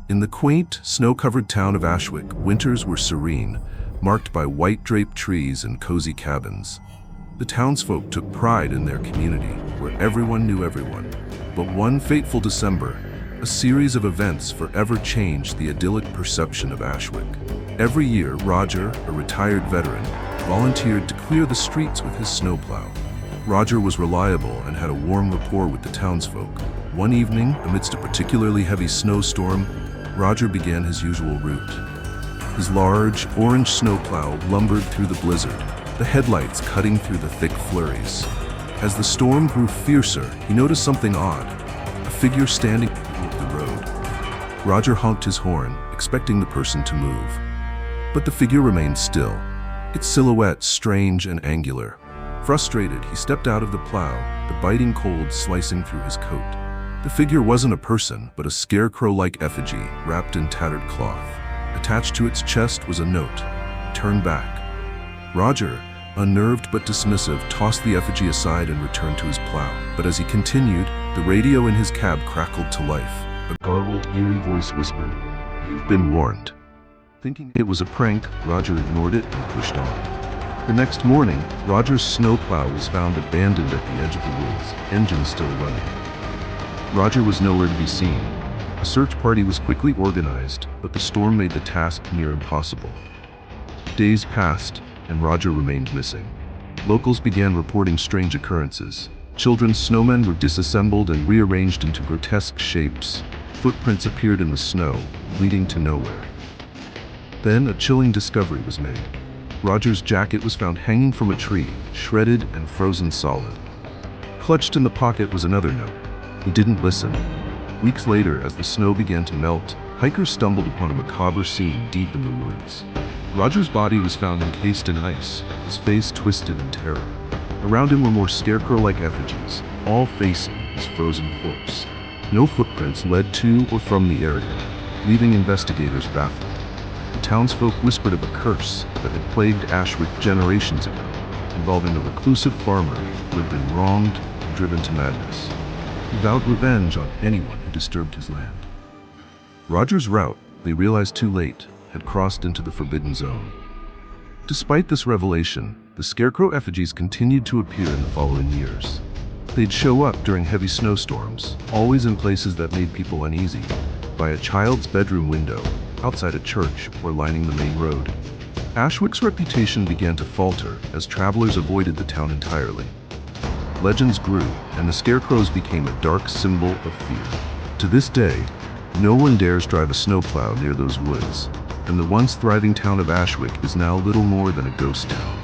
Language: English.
In the quaint, snow-covered town of Ashwick, winters were serene, marked by white-draped trees and cozy cabins. The townsfolk took pride in their community, where everyone knew everyone. But one fateful December, a series of events forever changed the idyllic perception of Ashwick. Every year, Roger, a retired veteran, volunteered to clear the streets with his snowplow. Roger was reliable and had a warm rapport with the townsfolk. One evening, amidst a particularly heavy snowstorm, Roger began his usual route. His large, orange snowplow lumbered through the blizzard, the headlights cutting through the thick flurries. As the storm grew fiercer, he noticed something odd, a figure standing in the middle of the road. Roger honked his horn, expecting the person to move. But the figure remained still, its silhouette strange and angular. Frustrated, he stepped out of the plow, the biting cold slicing through his coat. The figure wasn't a person, but a scarecrow-like effigy wrapped in tattered cloth. Attached to its chest was a note, "Turn back." Roger, unnerved but dismissive, tossed the effigy aside and returned to his plow. But as he continued, the radio in his cab crackled to life. A garbled, eerie voice whispered, "You've been warned." Thinking it was a prank, Roger ignored it and pushed on. The next morning, Roger's snowplow was found abandoned at the edge of the woods, engine still running. Roger was nowhere to be seen. A search party was quickly organized, but the storm made the task near impossible. Days passed, and Roger remained missing. Locals began reporting strange occurrences. Children's snowmen were disassembled and rearranged into grotesque shapes. Footprints appeared in the snow, leading to nowhere. Then a chilling discovery was made. Roger's jacket was found hanging from a tree, shredded and frozen solid. Clutched in the pocket was another note. He didn't listen. Weeks later, as the snow began to melt, hikers stumbled upon a macabre scene deep in the woods. Roger's body was found encased in ice, his face twisted in terror. Around him were more scarecrow-like effigies, all facing his frozen corpse. No footprints led to or from the area, leaving investigators baffled. The townsfolk whispered of a curse that had plagued Ashwick generations ago, involving a reclusive farmer who had been wronged and driven to madness. He vowed revenge on anyone who disturbed his land. Roger's route, they realized too late, had crossed into the forbidden zone. Despite this revelation, the scarecrow effigies continued to appear in the following years. They'd show up during heavy snowstorms, always in places that made people uneasy, by a child's bedroom window, outside a church, or lining the main road. Ashwick's reputation began to falter as travelers avoided the town entirely. Legends grew, and the scarecrows became a dark symbol of fear. To this day, no one dares drive a snowplow near those woods, and the once thriving town of Ashwick is now little more than a ghost town.